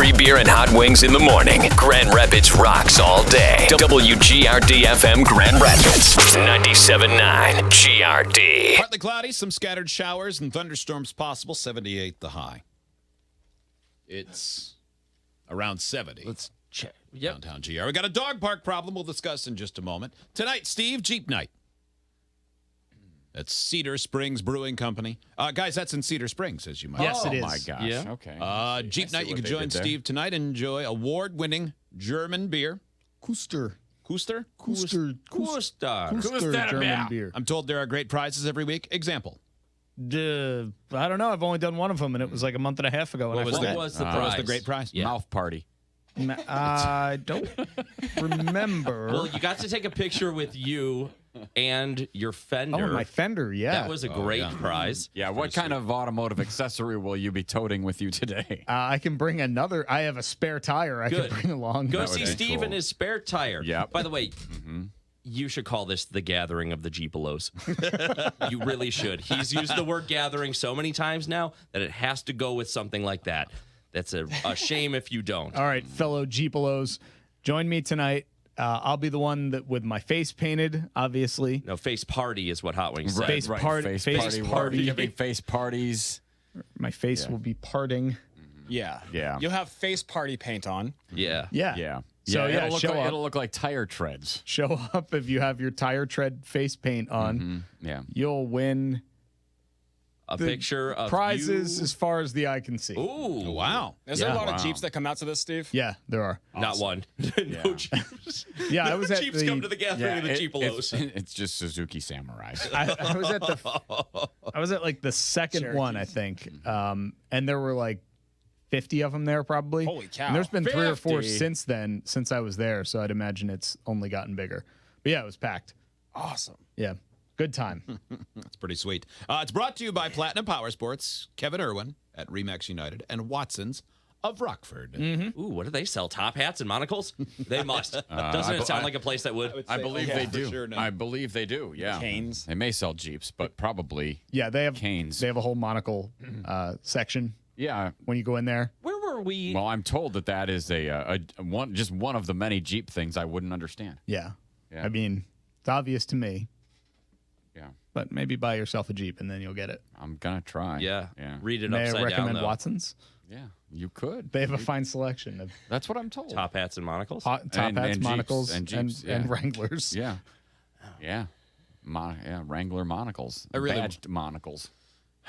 Free beer and hot wings in the morning. Grand Rapids rocks all day. WGRD-FM Grand Rapids. 97.9 GRD. Partly cloudy, some scattered showers and thunderstorms possible. 78 the high. It's around 70. Let's check. Downtown GR. We got a dog park problem we'll discuss in just a moment. Tonight, Steve, Jeep Night. That's Cedar Springs Brewing Company. Guys, that's in Cedar Springs, as you might know. Yes, it is. Oh, my gosh. Yeah. Okay. Jeep Night, you can join Steve tonight and enjoy award-winning German beer. Kuster German beer. I'm told there are great prizes every week. Example. I don't know. I've only done one of them, and it was like a month and a half ago. What was the great prize? Yeah. Mouth party. I don't remember. Well, you got to take a picture with you and your fender. Oh, my fender, yeah. That was a great prize. Yeah, what kind of automotive accessory will you be toting with you today? I can bring another. I have a spare tire I Good. can bring along. Go That would see be Steve cool. and his spare tire. Yep. By the way, you should call this the gathering of the Jeepalos. You really should. He's used the word gathering so many times now that it has to go with something like that. That's a shame if you don't. All right, fellow Jeepalos, join me tonight. I'll be the one that with my face painted, obviously. No, face party is what Hot Wings said. Face party. Face party. Giving face parties. My face will be parting. Yeah. Yeah. You'll have face party paint on. Yeah. Yeah. Yeah. So, yeah, it'll look like tire treads. Show up if you have your tire tread face paint on. Yeah. You'll win A the picture of prizes you. as far as the eye can see. Ooh. Wow. Is there a lot Wow. of Jeeps that come out to this, Steve? Yeah, there are. Not one. No Jeeps. Yeah, I No was at Jeeps come to the gathering of the Jeepalos. It's just Suzuki Samurais. I was at I was at like the second one, I think, and there were like 50 of them there probably. Holy cow. And there's been 3 or 4 50. since then, since I was there, so I'd imagine it's only gotten bigger. But yeah, it was packed. Awesome. Yeah, good time. That's pretty sweet. It's brought to you by Platinum Power Sports, Kevin Irwin at Remax United, and Watson's of Rockford. Ooh, what do they sell? Top hats and monocles? They must. Doesn't it sound like a place that would? I believe they do. sure, no. I believe they do. Yeah. Canes. They may sell Jeeps, but probably. Yeah, they have Canes. They have a whole monocle section Yeah. when you go in there. Where were we? Well, I'm told that is just one of the many Jeep things I wouldn't understand. Yeah. Yeah. I mean, it's obvious to me, Yeah. but maybe buy yourself a Jeep and then you'll get it. I'm gonna try. Yeah. Yeah. Read it May I upside recommend down, though. Watson's? Yeah. You could. They have a fine selection of That's what I'm told. Top hats and monocles? top And hats, Jeeps, monocles, and Jeeps, yeah. and Wranglers. Yeah. Yeah. Wrangler monocles. really- Badged monocles.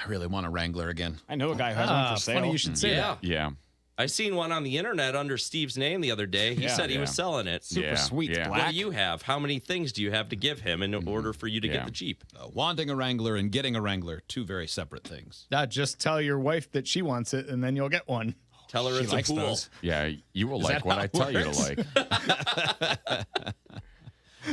I really want a Wrangler again. I know a guy who has one for sale. Funny you should say Yeah. Yeah. I seen one on the internet under Steve's name the other day. He said he was selling it. Yeah. sweet. Yeah. What do you have? How many things do you have to give him in order for you to Yeah. get the Jeep? Wanting a Wrangler and getting a Wrangler, two very separate things. Just tell your wife that she wants it, and then you'll get one. Tell her it's a likes pool. those. Yeah. You will like that what how I it tell you works? to like.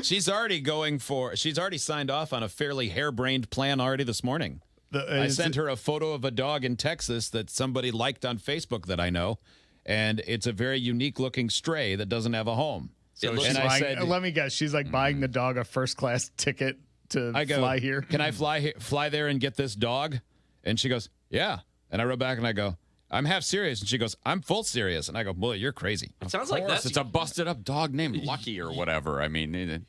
She's already signed off on a fairly harebrained plan already this morning. I sent her a photo of a dog in Texas that somebody liked on Facebook that I know, and it's a very unique looking stray that doesn't have a home. It looks and I Buying- said, let me guess. She's like buying the dog a first class ticket to I go, fly here. Can I fly there and get this dog? And she goes, yeah. And I wrote back and I go, I'm half serious. And she goes, I'm full serious. And I go, boy, you're crazy. It sounds like that's It's a busted up dog named Lucky or whatever. I mean,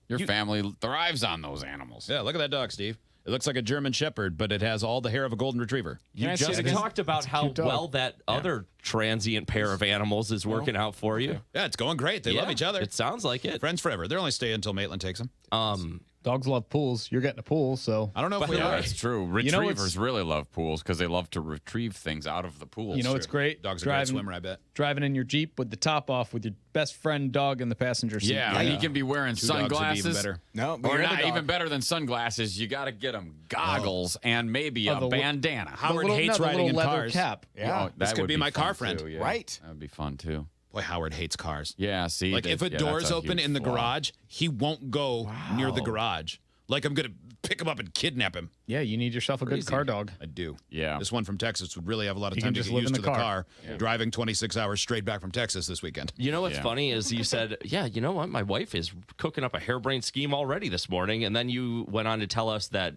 your family thrives on those animals. Yeah, look at that dog, Steve. It looks like a German Shepherd, but it has all the hair of a golden retriever. You I see just it again? talked about how cute dog. well that other transient pair of animals is working out for you. Yeah, it's going great. They love each other. It sounds like it. Friends forever. They're only staying until Maitland takes them. Dogs love pools. You're getting a pool, so I don't know if we Yeah, are. that's true. You know Retrievers really love pools because they love to retrieve things out of the pools. you know it's great. Dog's a great swimmer, I bet. Driving in your Jeep with the top off with your best friend dog in the passenger seat. Yeah, and you can be wearing Two dogs would be sunglasses. even better. No, but Or you're the not dog. even better than sunglasses. You got to get them goggles and maybe a the li- bandana. Howard little- hates no, the riding in little leather cars. cap. Yeah. that This could would be my car fun, friend. too, yeah. Right. That would be fun too. Boy, Howard hates cars. Yeah, see, Like if a door's open in the garage, he won't go near the garage. Like I'm going to pick him up and kidnap him. Yeah, you need yourself a good car dog. I do. Yeah. This one from Texas would really have a lot of He time can to just get live used in to the the car. car, driving 26 hours straight back from Texas this weekend. You know what's Yeah. funny is you said, yeah, you know what? My wife is cooking up a harebrained scheme already this morning. And then you went on to tell us that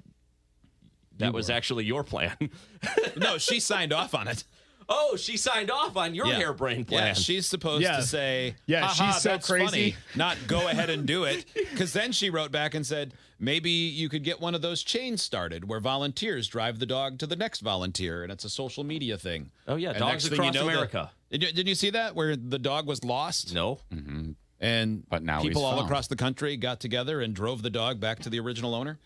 was actually your plan. No, she signed off on it. oh, she signed off on your harebrained plan. Yeah, she's supposed to say, yeah, "Ha-ha, she's so that's crazy." funny," not go ahead and do it. Because then she wrote back and said, maybe you could get one of those chains started where volunteers drive the dog to the next volunteer, and it's a social media thing. Oh, yeah, And dogs next thing across you know, America. Didn't you see that, where the dog was lost? No. And But now people he's all found. across the country got together and drove the dog back to the original owner.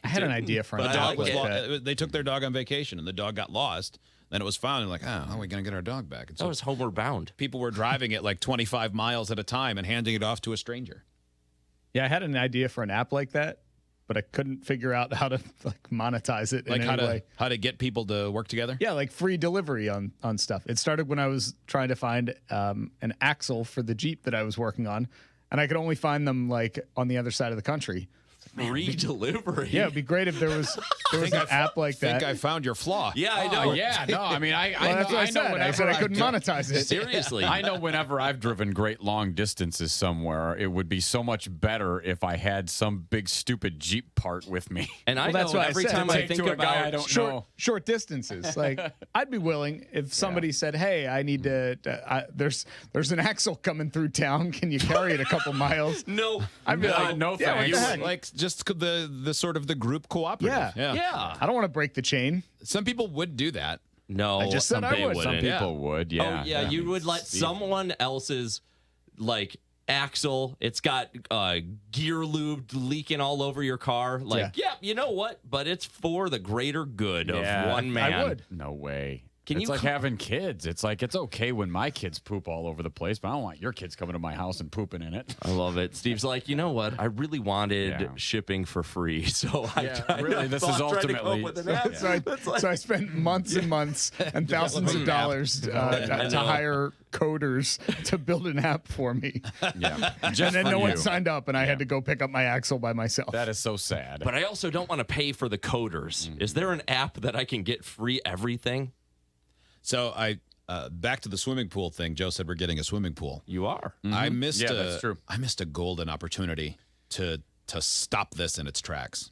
I had an idea for an But The I app dog like was like that. they took their dog on vacation, and the dog got lost. Then it was found, and like, oh, how are we going to get our dog back? And That so was Homeward Bound. people were driving it like 25 miles at a time and handing it off to a stranger. Yeah, I had an idea for an app like that, but I couldn't figure out how to like monetize it Like in how any way. to get people to work together. Yeah, like free delivery on stuff. It started when I was trying to find an axle for the Jeep that I was working on, and I could only find them like on the other side of the country. Free delivery. Yeah, it'd be great if there was an app like I think that. I found your flaw. Yeah, I know. Yeah, no, I mean, I Well, that's what I know said. I whenever said I I've couldn't done- monetize it. Seriously. I know whenever I've driven great long distances somewhere, it would be so much better if I had some big stupid Jeep part with me. And I Well, that's know what I every said. time To I take think to a about guy I don't know. Short distances. Like I'd be willing if somebody said, "Hey, I need to. There's an axle coming through town. Can you carry it a couple miles?" No. I'd be like, no yeah, what thanks. the heck? Like just the sort of the group cooperative. Yeah. Yeah. I don't want to break the chain. Some people would do that. No. I just said I they would. wouldn't. Some people would, yeah. Oh, yeah. You would let someone else's, like, axle, it's got gear lube leaking all over your car. Like, yeah, you know what? But it's for the greater good Yeah, of one man. I would. No way. Can it's you like co- having kids. It's like it's okay when my kids poop all over the place, but I don't want your kids coming to my house and pooping in it. I love it. Steve's like, you know what? I really wanted Yeah. shipping for free, so I kinda really, this is thought, tried to come up ultimately- with an app. So I spent months and months and thousands of dollars to hire coders to build an app for me. Yeah. And Just then for no one you. signed up, and I had to go pick up my axle by myself. That is so sad. But I also don't want to pay for the coders. Is there an app that I can get free everything? So I back to the swimming pool thing. Joe said we're getting a swimming pool. You are. I missed Yeah, that's true. I missed a golden opportunity to stop this in its tracks.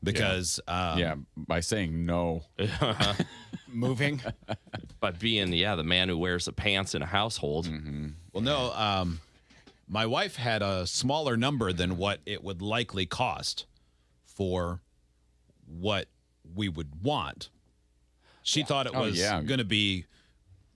Because yeah, by saying no. moving. By being, the man who wears the pants in a household. Well, no, my wife had a smaller number than what it would likely cost for what we would want. She thought it was yeah. going to be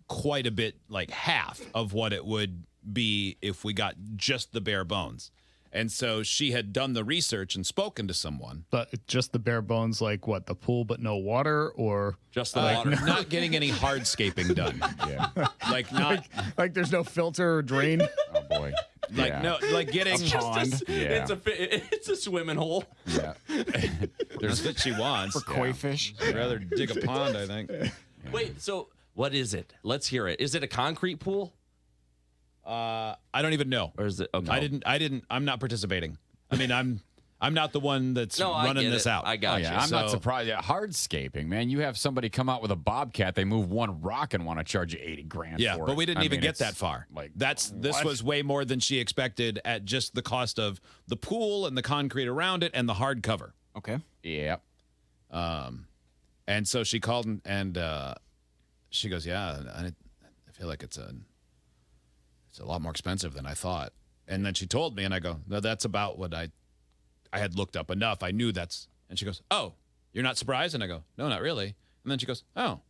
quite a bit like half of what it would be if we got just the bare bones. And so she had done the research and spoken to someone. But just the bare bones, like what, the pool but no water, or Just the water. Not getting any hardscaping done. Yeah. Like not like there's no filter or drain. Oh boy. like yeah. no like getting Pond. Yeah. It's a swimming hole. Yeah. There's what she wants. Crayfish. I'd rather dig a pond, I think. Wait, so what is it? Let's hear it. Is it a concrete pool? I don't even know. Or is it okay? I'm not participating. I mean, I'm not the one that's No, I running get this it. out. I got Oh, you. yeah, I'm not So- surprised. Yeah, hardscaping, man. You have somebody come out with a bobcat, they move one rock and want to charge you $80,000 Yeah, for but it. we didn't I even mean, get it's that far. Like This what? was way more than she expected at just the cost of the pool and the concrete around it and the hard cover. Okay. Yeah. And so she called and she goes, "Yeah, I feel like it's a lot more expensive than I thought." And then she told me, and I go, "No, that's about what I had looked up enough. I knew that's." And she goes, "Oh, you're not surprised?" And I go, "No, not really." And then she goes, "Oh."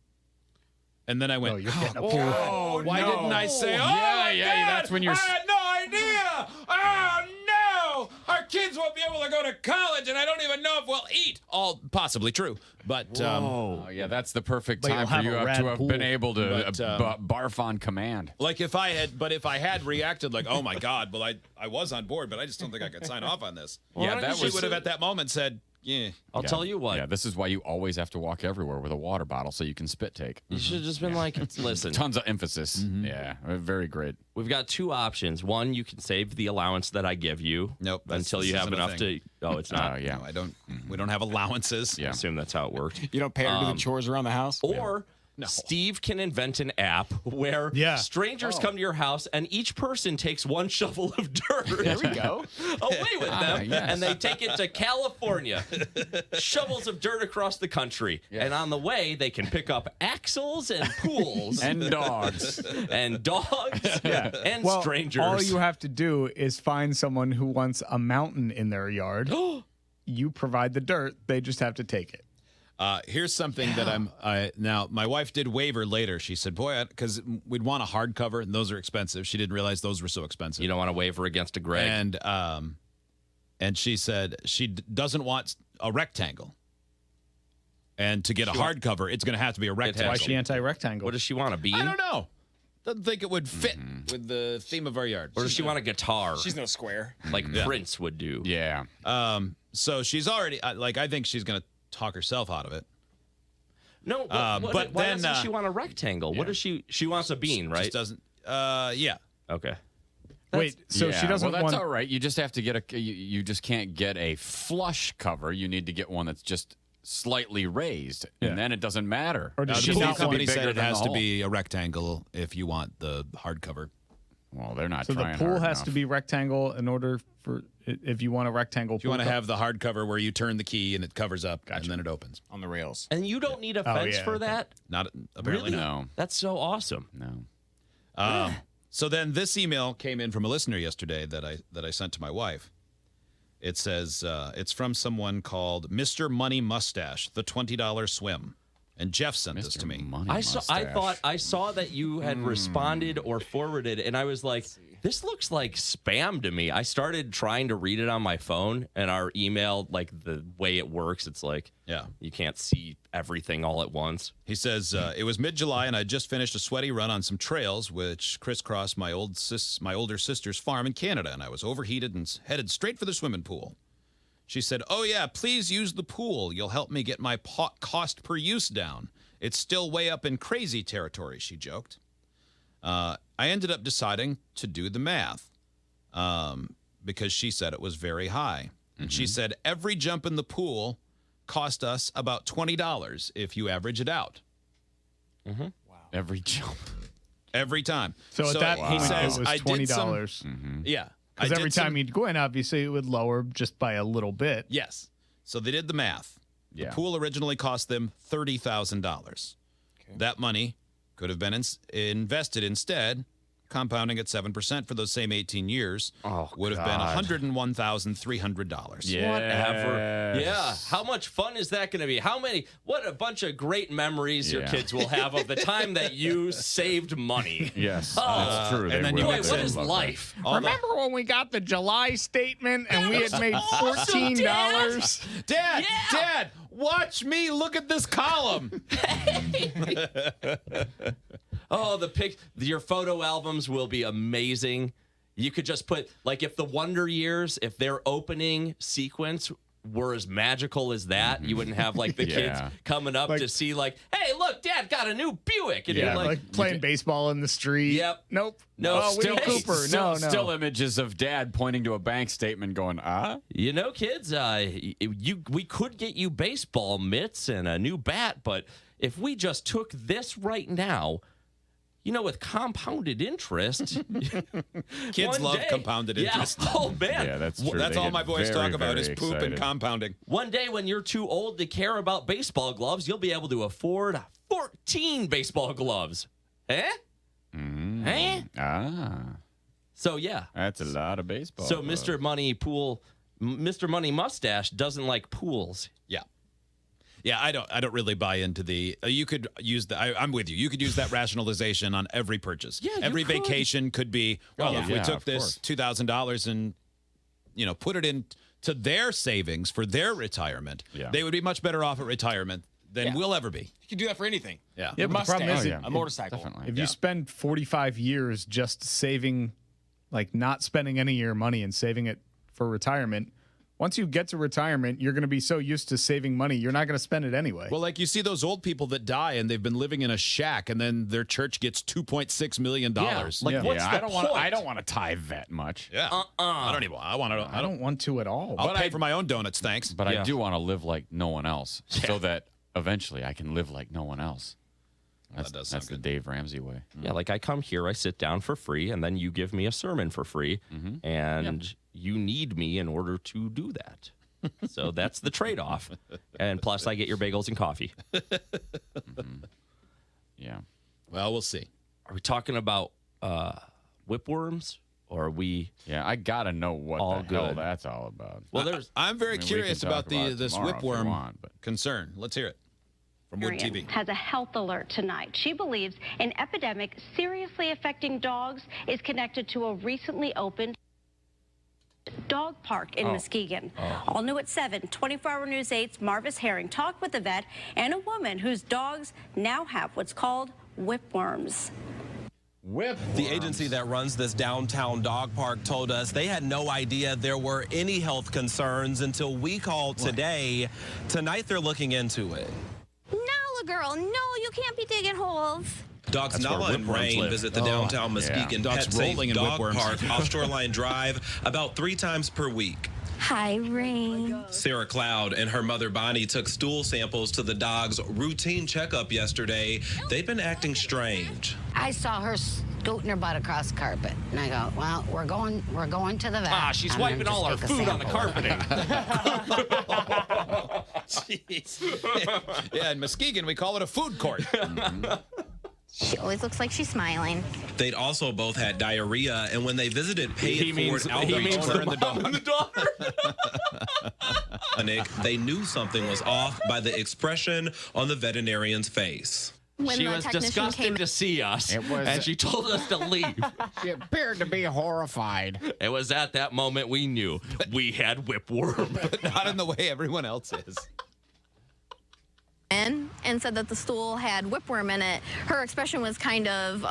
And then I went, Oh, you're getting a pool. "Oh, why didn't I say?" Oh, my yeah, God, that's when you're- I had no idea. Oh no, our kids won't be able to go to college, and I don't even know if we'll eat. All possibly true, but Oh, yeah, that's the perfect But time you'll for have you a to rad have pool. been able to But, barf on command. like if I had reacted like, "Oh my God," well, I was on board, but I just don't think I could sign off on this. Yeah, that She was- would have at that moment said, "Yeah." I'll Yeah. tell you what. Yeah, this is why you always have to walk everywhere with a water bottle so you can spit take. You should have just been like, listen, Tons of emphasis. Yeah, very great. we've got two options. One, you can save the allowance that I give you. Nope, Until this you have isn't a enough thing. to. Oh, it's not. Yeah. No, I don't. We don't have allowances. I Yeah. assume that's how it worked. You don't pay her to do the chores around the house? Or Steve can invent an app where strangers come to your house and each person takes one shovel of dirt. There we go. Away with them, and they take it to California. Shovels of dirt across the country. And on the way, they can pick up axles and pools. And dogs. And dogs. And Well, strangers. all you have to do is find someone who wants a mountain in their yard. You provide the dirt. They just have to take it. Here's something that now my wife did waver later. She said, boy, because we'd want a hardcover and those are expensive. She didn't realize those were so expensive. You don't want to waver against a Greg. And she said she doesn't want a rectangle. And to get a hardcover, it's going to have to be a rectangle. Why is she anti-rectangle? What does she want, a bean? I don't know. Doesn't think it would fit with the theme of our yard. Or does she want a guitar? She's no square. Like Prince would do. Yeah. So she's already, I think she's going to talk herself out of it. No, but why then doesn't she want a rectangle? What does she wants a bean, right? Just doesn't, yeah. Okay. Wait, so she doesn't well, that's want... all right. You just have to get you just can't get a flush cover. You need to get one that's just slightly raised, and then it doesn't matter. Or does The she pool not company want... said it has to hole. be a rectangle if you want the hardcover. Well, they're not So the trying pool hard has enough. to be rectangle in order for... If you want a rectangle If you pool want to cup- have the hardcover where you turn the key and it covers up and then it opens. On the rails. And you don't need a fence for that? Not apparently Really? not. No. That's so awesome. No. So then this email came in from a listener yesterday that I sent to my wife. It says it's from someone called Mr. Money Mustache, the $20 swim. And Jeff sent this to me. Money I mustache. thought I saw that you had responded or forwarded, and I was like, this looks like spam to me. I started trying to read it on my phone, and our email, like the way it works, it's like, you can't see everything all at once. He says, it was mid-July, and I just finished a sweaty run on some trails, which crisscrossed my older sister's farm in Canada, and I was overheated and headed straight for the swimming pool. She said, oh, yeah, please use the pool. You'll help me get my cost per use down. It's still way up in crazy territory, she joked. I ended up deciding to do the math because she said it was very high. And she said every jump in the pool cost us about $20 if you average it out. Wow. Every jump. Every time. So at that point, says, it was I did some- $20. Yeah. Because every time you'd go in, obviously, it would lower just by a little bit. Yes. So they did the math. Yeah. The pool originally cost them $30,000. That money could have been invested instead, compounding at 7% for those same 18 years. Would have been $101,300. Yeah. Whatever. Yeah. How much fun is that going to be? What a bunch of great memories your kids will have of the time that you saved money. Yes, that's true. and then They you will. Boy, get what to is love life? Remember when we got the July statement and we had made awesome, $14? Dad, watch me look at this column. Oh, your photo albums will be amazing. You could just put, like, if the Wonder Years, if their opening sequence were as magical as that, you wouldn't have, like, the kids coming up to see, like, hey, look, Dad got a new Buick. And you're like playing baseball in the street. Yep. Nope. No, Oh, Winnie still- Cooper. Still, no. still images of Dad pointing to a bank statement going, You know, kids, we could get you baseball mitts and a new bat, but if we just took this right now, you know, with compounded interest. Kids love compounded interest. Yeah. Oh, man. Yeah, that's true. That's They all get my boys very, talk about is very poop excited. and compounding. One day when you're too old to care about baseball gloves, you'll be able to afford 14 baseball gloves. Eh? Eh? So, yeah. That's a lot of baseball. So Mr. Money Mustache doesn't like pools. Yeah. Yeah, I don't really buy into the. You could use the. I'm with you. You could use that rationalization on every purchase. Yeah, you every could. vacation could be. Well, if we took of this $2,000 and, put it into their savings for their retirement, they would be much better off at retirement than we'll ever be. You can do that for anything. Yeah. Yeah, A but the problem Mustang, is a motorcycle. Definitely. if you spend 45 years just saving, like not spending any of your money and saving it for retirement, once you get to retirement, you're going to be so used to saving money, you're not going to spend it anyway. Well, like you see those old people that die and they've been living in a shack, and then their church gets $2.6 million. Like, Yeah. what's I the don't point? want. I don't want to tithe that much. Yeah. I don't even. I want to. I don't want to at all. I'll pay for my own donuts, thanks. But Yeah. I do want to live like no one else, so that eventually I can live like no one else. That's the Dave Ramsey way. Yeah, like I come here, I sit down for free, and then you give me a sermon for free, and you need me in order to do that. So that's the trade-off. And plus, I get your bagels and coffee. Yeah. Well, we'll see. Are we talking about whipworms, or are we? Yeah, I gotta know what All the hell good. that's all about. Well, I'm very we can curious talk about about it this tomorrow if you whipworm want, but- concern. Let's hear it from Wood TV. Has a health alert tonight. She believes an epidemic seriously affecting dogs is connected to a recently opened dog park in Muskegon. All new at 7, 24-hour News 8's Marvis Herring talked with a vet and a woman whose dogs now have what's called whipworms. The agency that runs this downtown dog park told us they had no idea there were any health concerns until we called today. Tonight they're looking into it. No, girl, no, you can't be digging holes. Dogs That's where Nala and whipworms Rain live. visit the downtown Muskegon Dogs Pet Safe rolling in Dog whipworms. Park off Shoreline Drive about 3 times per week. Hi, Rain. Sarah Cloud and her mother Bonnie took stool samples to the dog's routine checkup yesterday. They've been acting strange. I saw her scooting her butt across the carpet, and I go, "Well, we're going to the vet." Ah, she's I'm gonna wiping just all our take a food on the sample." Jeez. Yeah, in Muskegon, we call it a food court. She always looks like she's smiling. They'd also both had diarrhea, and when they visited Pay It Forward Outreach owner and the dog. The daughter. Clinic, they knew something was off by the expression on the veterinarian's face. When She the was technician disgusted came, to see us, It was- and she told us to leave. She appeared to be horrified. It was at that moment we knew we had whipworm. Not in the way everyone else is. and said that the stool had whipworm in it, her expression was kind of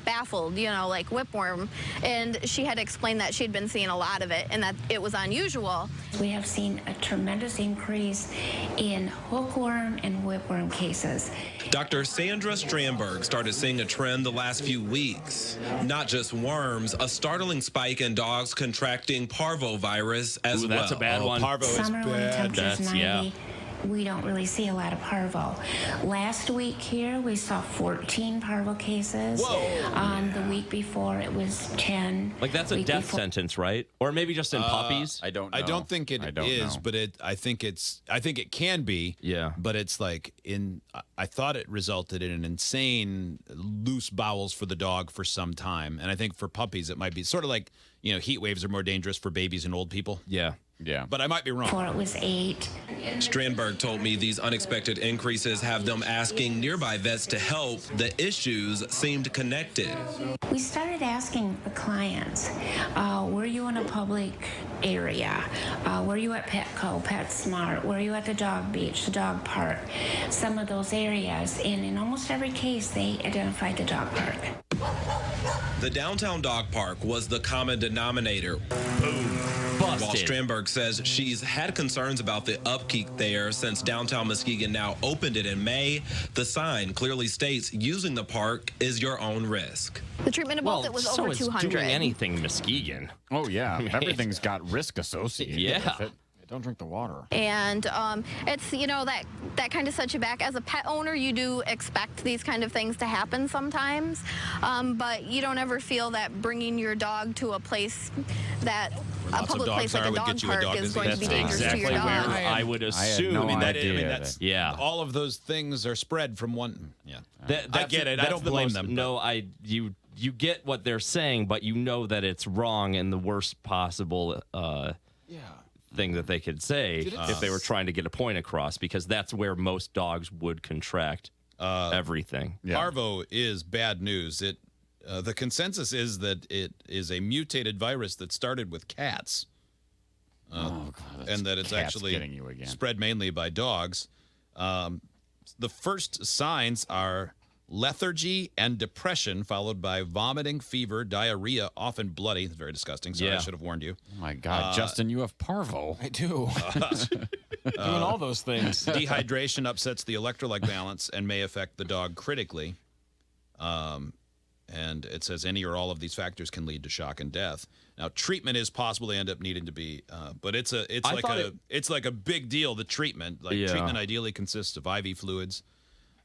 baffled, you know, like whipworm. And she had explained that she'd been seeing a lot of it and that it was unusual. We have seen a tremendous increase in hookworm and whipworm cases. Dr. Sandra Strandberg started seeing a trend the last few weeks. Not just worms, a startling spike in dogs contracting parvovirus as Ooh, well. that's a bad one. Parvo is Summer when bad. temperature's That's- 90, yeah. we don't really see a lot of parvo. Last week here, we saw 14 parvo cases. Whoa. The week before, it was 10. Like that's a Week death before- sentence, right? Or maybe just in puppies. I don't know. I don't think it I don't is, know. but I think it can be. Yeah. But it's like I thought it resulted in an insane loose bowels for the dog for some time. And I think for puppies, it might be sort of like, heat waves are more dangerous for babies and old people. Yeah. Yeah. But I might be wrong. Before it was 8. Strandberg told me these unexpected increases have them asking nearby vets to help. The issues seemed connected. We started asking the clients, were you in a public area? Were you at Petco, PetSmart? Were you at the dog beach, the dog park? Some of those areas. And in almost every case, they identified the dog park. The downtown dog park was the common denominator. While Busted. Strandberg says she's had concerns about the upkeep there since downtown Muskegon now opened it in May, the sign clearly states using the park is your own risk. The treatment of both Well, it was so over is 200. doing anything Muskegon. Oh, yeah. Everything's got risk associated Yeah. with it. Don't drink the water. And it's, that kind of sets you back. As a pet owner, you do expect these kind of things to happen sometimes, but you don't ever feel that bringing your dog to a place that, a lots of public dogs place like are a would dog get you a park dog is disease. going to be That's dangerous to exactly your where dog. I would assume. no idea that's that- Yeah. all of those things are spread from one. Yeah. That- I get it. I that's don't the blame most- them. No, you get what they're saying, but you know that it's wrong in the worst possible thing that they could say if they were trying to get a point across, because that's where most dogs would contract everything. Yeah. Parvo is bad news. The consensus is that it is a mutated virus that started with cats. Oh, God. And that it's Cat's actually getting you again. spread mainly by dogs. The first signs are lethargy and depression, followed by vomiting, fever, diarrhea, often bloody. It's very disgusting. Sorry, I Yeah. should have warned you. Oh, my God. Justin, you have parvo. I do. Doing all those things. Dehydration upsets the electrolyte balance and may affect the dog critically. And it says any or all of these factors can lead to shock and death. Now, treatment is possible. They end up needing to be, but it's like a big deal. The treatment, Yeah. treatment ideally consists of IV fluids,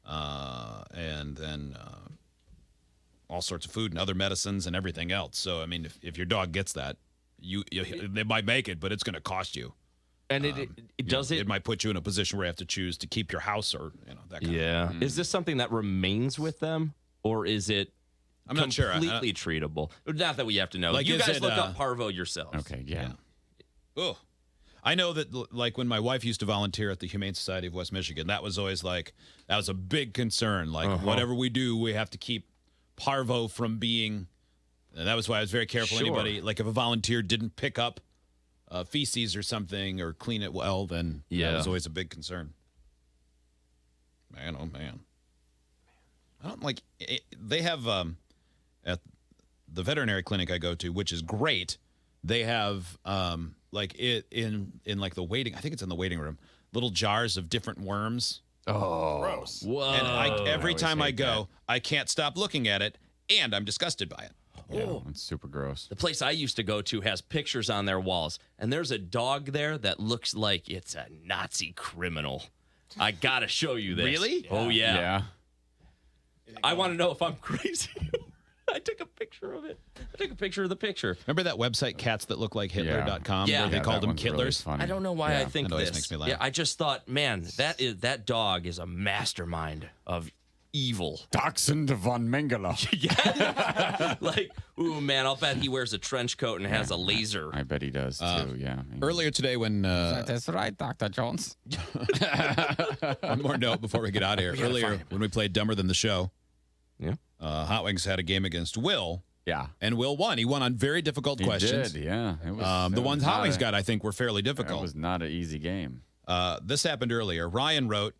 and then all sorts of food and other medicines and everything else. So, I mean, if your dog gets that, they might make it, but it's going to cost you. And it might put you in a position where you have to choose to keep your house or that kind of thing. Is this something that remains with them, or is it I'm not sure. Completely treatable? Not that we have to know. Like, you guys look up parvo yourselves. Okay, yeah. Oh, I know that, like, when my wife used to volunteer at the Humane Society of West Michigan, that was always that was a big concern. Like, whatever we do, we have to keep parvo from being, and that was why I was very careful. Sure. Anybody, like, if a volunteer didn't pick up feces or something or clean it well, then that was always a big concern. Man, oh man. I don't like it, they have at the veterinary clinic I go to, which is great. They have like it in like the waiting. I think it's in the waiting room. Little jars of different worms. Oh, gross! Whoa! And every time I go, I can't stop looking at it, and I'm disgusted by it. Yeah, it's super gross. The place I used to go to has pictures on their walls, and there's a dog there that looks like it's a Nazi criminal. I gotta show you this. Really? Oh yeah. Yeah. I want to know if I'm crazy. I took a picture of it. I took a picture of the picture. Remember that website, cats-that-look-like-Hitler.com, Yeah. where they called them Kittlers? Really I don't know why I think that always this. makes me laugh. Yeah, I just thought, man, that dog is a mastermind of evil. Dachshund von Mengele. Yeah. Like, ooh, man, I'll bet he wears a trench coat and has a laser. I bet he does, too, yeah. Earlier today when... That's right, Dr. Jones. One more note before we get out of here. Earlier when we played Dumber Than the Show, Hot Wings had a game against Will. Yeah. And Will won. He won on very difficult questions. He did, yeah. It was, the ones Hot Wings got, I think, were fairly difficult. It was not an easy game. This happened earlier. Ryan wrote,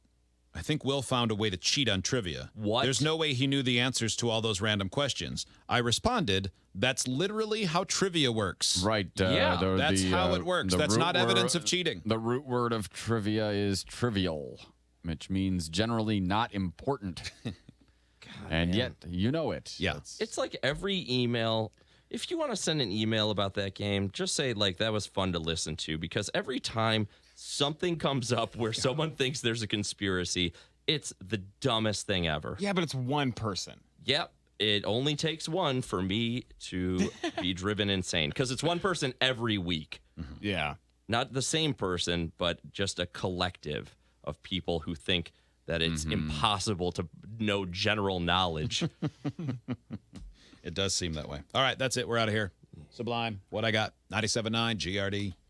I think Will found a way to cheat on trivia. What? There's no way he knew the answers to all those random questions. I responded, that's literally how trivia works. Right. That's how it works. That's not evidence of cheating. The root word of trivia is trivial, which means generally not important. And yet, you know it. Yeah. It's like every email. If you want to send an email about that game, just say, like, that was fun to listen to, because every time something comes up where someone thinks there's a conspiracy, it's the dumbest thing ever. Yeah, but it's one person. Yep. It only takes one for me to be driven insane, because it's one person every week. Yeah. Not the same person, but just a collective of people who think that it's impossible to know general knowledge. It does seem that way. All right, that's it. We're out of here. Sublime. What I got? 97.9 GRD.